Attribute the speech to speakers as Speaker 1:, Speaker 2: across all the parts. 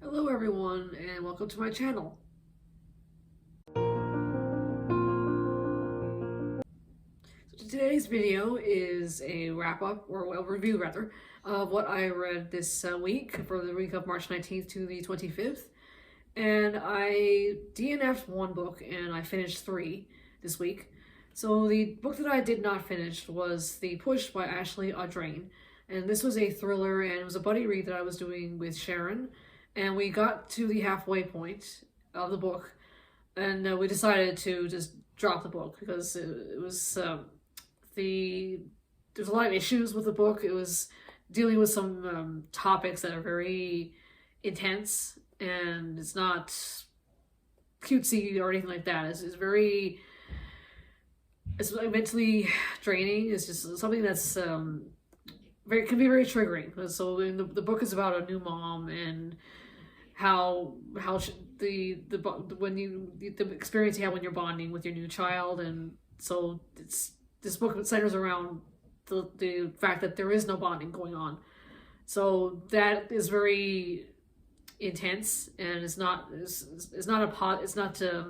Speaker 1: Hello everyone and welcome to my channel. So today's video is a wrap-up, or a review rather, of what I read this week, for the week of March 19th to the 25th. And I DNF'd one book and I finished 3 this week. So the book that I did not finish was The Push by Ashley Audrain. And this was a thriller, and it was a buddy read that I was doing with Sharon. And we got to the halfway point of the book, and we decided to just drop the book because it was there's a lot of issues with the book. It was dealing with some topics that are very intense, and it's not cutesy or anything like that. It's like mentally draining. It's just something that's can be very triggering. So the book is about a new mom and how the experience you have when you're bonding with your new child. And so this book centers around the fact that there is no bonding going on. So that is very intense, and it's not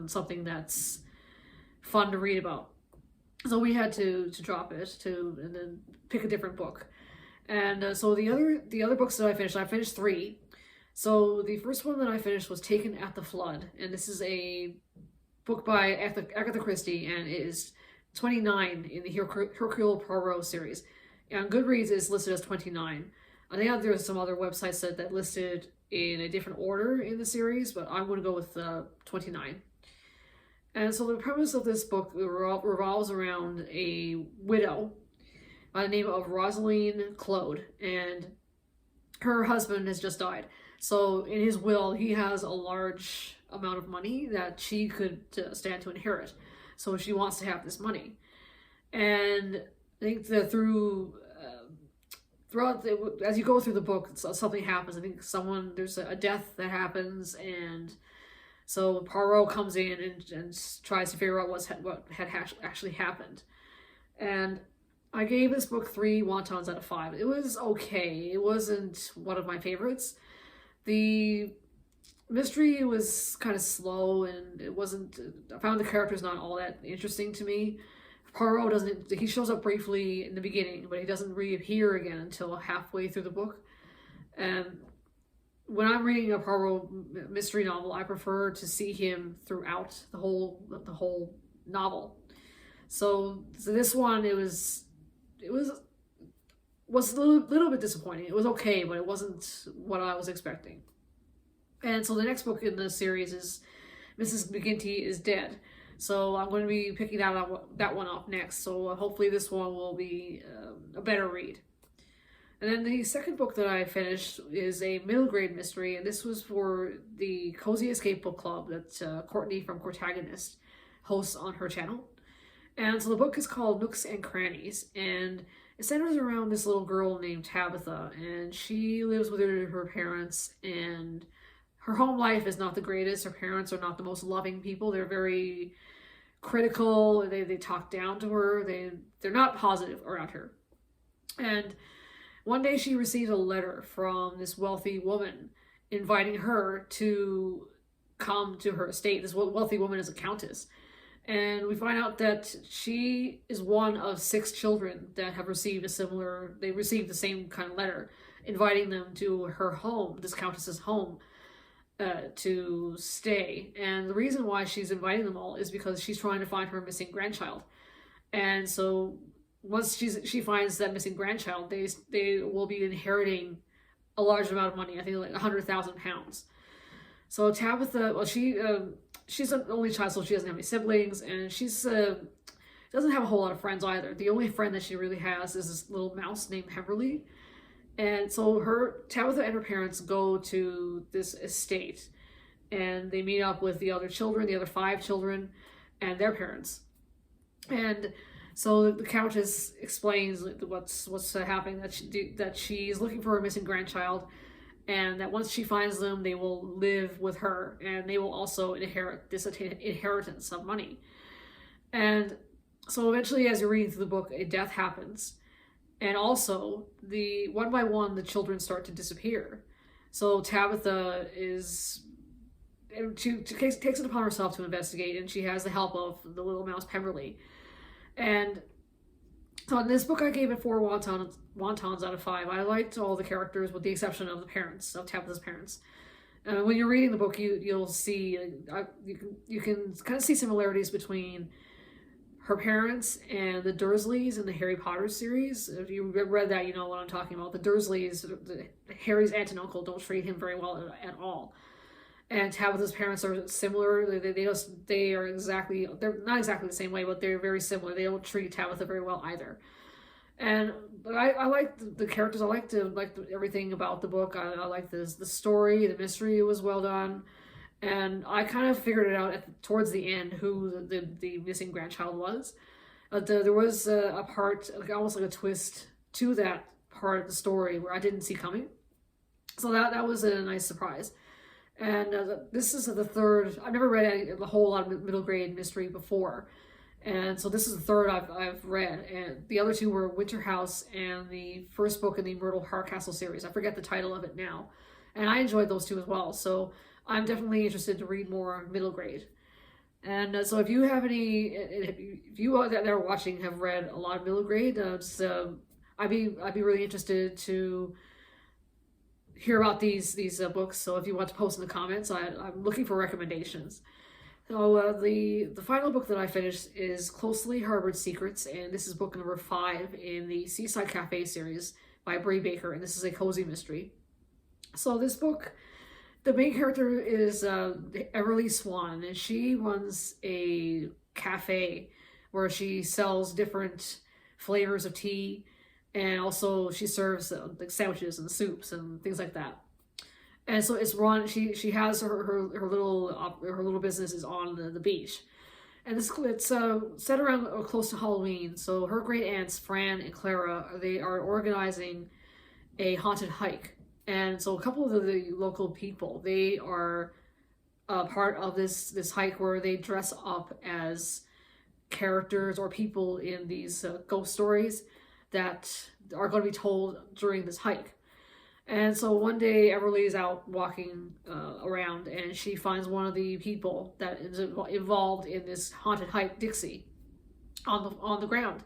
Speaker 1: something that's fun to read about. So we had to drop it and then pick a different book. And so the other books that I finished 3. So the first one that I finished was Taken at the Flood, and this is a book by Agatha Christie, and it is 29 in the Hercule Poirot series. And on Goodreads it's listed as 29. I think there's some other websites that listed in a different order in the series, but I'm going to go with 29. And so the premise of this book revolves around a widow by the name of Rosaline Claude, and her husband has just died. So in his will, he has a large amount of money that she could stand to inherit. So she wants to have this money. And I think that as you go through the book, something happens. I think there's a death that happens, and so Poirot comes in and tries to figure out what had actually happened. And I gave this book 3 wontons out of 5. It was okay. It wasn't one of my favorites. The mystery was kind of slow, and I found the characters not all that interesting to me. Poirot he shows up briefly in the beginning, but he doesn't reappear again until halfway through the book. And when I'm reading a Poirot mystery novel, I prefer to see him throughout the whole novel. So this one, it was a little bit disappointing. It was okay, but it wasn't what I was expecting. And so the next book in the series is Mrs. McGinty is Dead. So I'm going to be picking that one up next. So hopefully this one will be a better read. And then the second book that I finished is a middle grade mystery, and this was for the Cozy Escape Book Club that Courtney from Cortagonist hosts on her channel. And so the book is called Nooks and Crannies, and it centers around this little girl named Tabitha, and she lives with her parents, and her home life is not the greatest. Her parents are not the most loving people. They're very critical. They talk down to her. They're not positive around her. And one day she received a letter from this wealthy woman inviting her to come to her estate. This wealthy woman is a countess. And we find out that she is one of 6 children that have received they received the same kind of letter inviting them to her home, this countess's home, to stay. And the reason why she's inviting them all is because she's trying to find her missing grandchild. And so once she finds that missing grandchild, they will be inheriting a large amount of money. I think like £100,000. So Tabitha, well, she's an only child, so she doesn't have any siblings, and she's doesn't have a whole lot of friends either. The only friend that she really has is this little mouse named Heverly. And so Tabitha and her parents go to this estate, and they meet up with the other 5 children, and their parents. And so the countess explains what's happening, that she's looking for her missing grandchild, and that once she finds them, they will live with her, and they will also inherit this inheritance of money. And so eventually, as you're reading through the book, a death happens, and also one by one the children start to disappear. So Tabitha is, and she takes it upon herself to investigate, and she has the help of the little mouse Pemberley. And so in this book, I gave it 4 wontons out of 5. I liked all the characters with the exception of the parents, of Tabitha's parents. When you're reading the book, you'll see you can kind of see similarities between her parents and the Dursleys in the Harry Potter series. If you read that, you know what I'm talking about. The Dursleys, Harry's aunt and uncle, don't treat him very well at all. And Tabitha's parents are similar. They're not exactly the same way, but they're very similar. They don't treat Tabitha very well either. And I like the characters. I like everything about the book. I like the story, the mystery was well done, and I kind of figured it out towards the end who the missing grandchild was. There was a part, almost like a twist to that part of the story where I didn't see coming. So that was a nice surprise. And this is the third. I've never read a whole lot of middle grade mystery before. And so this is the third I've read, and the other two were Winter House and the first book in the Myrtle Hardcastle series. I forget the title of it now, and I enjoyed those two as well. So I'm definitely interested to read more middle grade. And so if you have if you that are watching have read a lot of middle grade, I'd be really interested to hear about these books. So if you want to post in the comments, I'm looking for recommendations. So the final book that I finished is Closely Harbored Secrets, and this is book number 5 in the Seaside Cafe series by Brie Baker, and this is a cozy mystery. So this book, the main character is Everly Swan, and she runs a cafe where she sells different flavors of tea, and also she serves like sandwiches and soups and things like that. And so it's run. She has her little business is on the beach, and it's set around close to Halloween. So her great aunts Fran and Clara, they are organizing a haunted hike, and so a couple of the local people, they are part of this hike where they dress up as characters or people in these ghost stories that are going to be told during this hike. And so one day Everly is out walking around, and she finds one of the people that is involved in this haunted hike, Dixie, on the ground,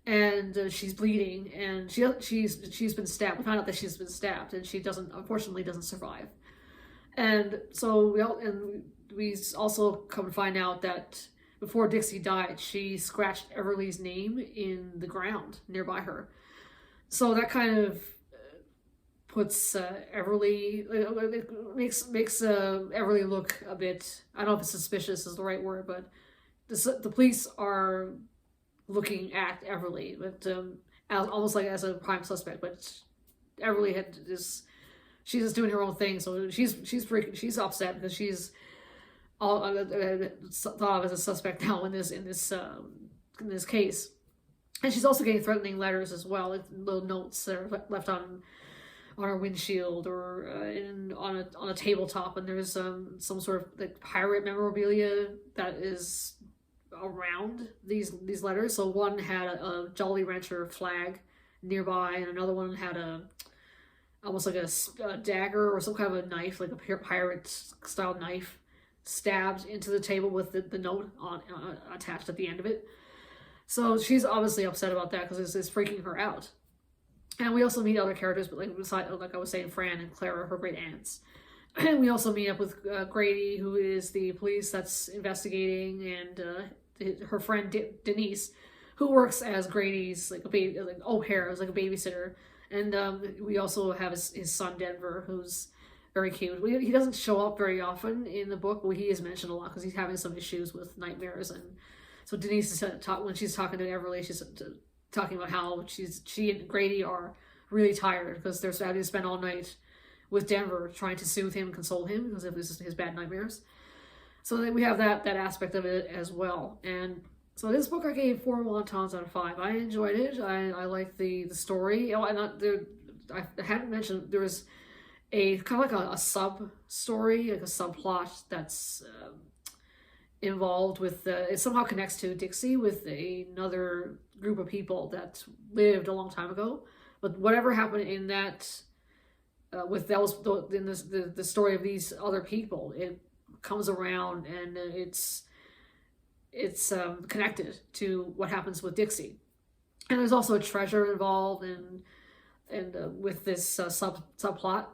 Speaker 1: and she's bleeding, and she's been stabbed. We find out that she's been stabbed, and she unfortunately doesn't survive. And so we also come to find out that before Dixie died, she scratched Everly's name in the ground nearby her. So that kind of puts Everly, it makes Everly look a bit, I don't know if suspicious is the right word, but the police are looking at Everly, but almost like as a prime suspect. But Everly she's just doing her own thing, so she's upset because she's all thought of as a suspect now in this case, and she's also getting threatening letters as well, like little notes that are left on her windshield or on a tabletop, and there's some sort of like pirate memorabilia that is around these letters. So one had a Jolly Rancher flag nearby, and another one had almost like a dagger or some kind of a knife, like a pirate style knife, stabbed into the table with the note attached at the end of it. So she's obviously upset about that because it's freaking her out. And we also meet other characters, but like I was saying, Fran and Clara, her great aunts. And we also meet up with Grady, who is the police that's investigating, and her friend Denise, who works as Grady's au pair, as like a babysitter. And we also have his son Denver, who's very cute. He doesn't show up very often in the book, but he is mentioned a lot because he's having some issues with nightmares. And so Denise is when she's talking to Everly, she's talking about how she and Grady are really tired because they're having to spend all night with Denver trying to soothe him and console him because of his bad nightmares. So then we have that aspect of it as well. And so this book I gave 4 wontons out of 5. I enjoyed it. I liked the story. I hadn't mentioned there was a kind of like a sub story, like a subplot that's involved with it somehow connects to Dixie with another group of people that lived a long time ago. But whatever happened in that with those in the story of these other people. It comes around, and it's connected to what happens with Dixie. And there's also a treasure involved, and with this subplot.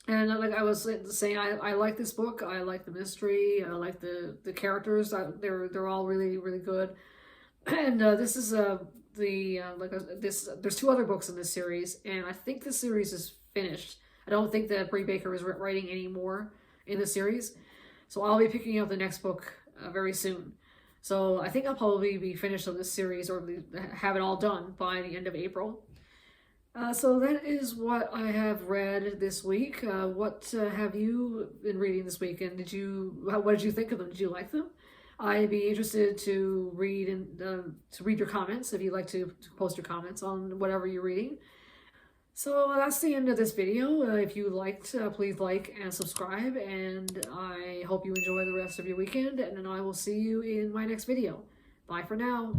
Speaker 1: And like I was saying, I like this book. I like the mystery. I like the characters. They're all really, really good. And this is there's 2 other books in this series, and I think the series is finished. I don't think that Brie Baker is writing any more in the series, so I'll be picking up the next book very soon. So I think I'll probably be finished on this series, or have it all done by the end of April. So that is what I have read this week. What have you been reading this week, and what did you think of them? Did you like them? I'd be interested to read your comments, if you'd like to post your comments on whatever you're reading. So that's the end of this video. If you liked, please like and subscribe, and I hope you enjoy the rest of your weekend, and then I will see you in my next video. Bye for now.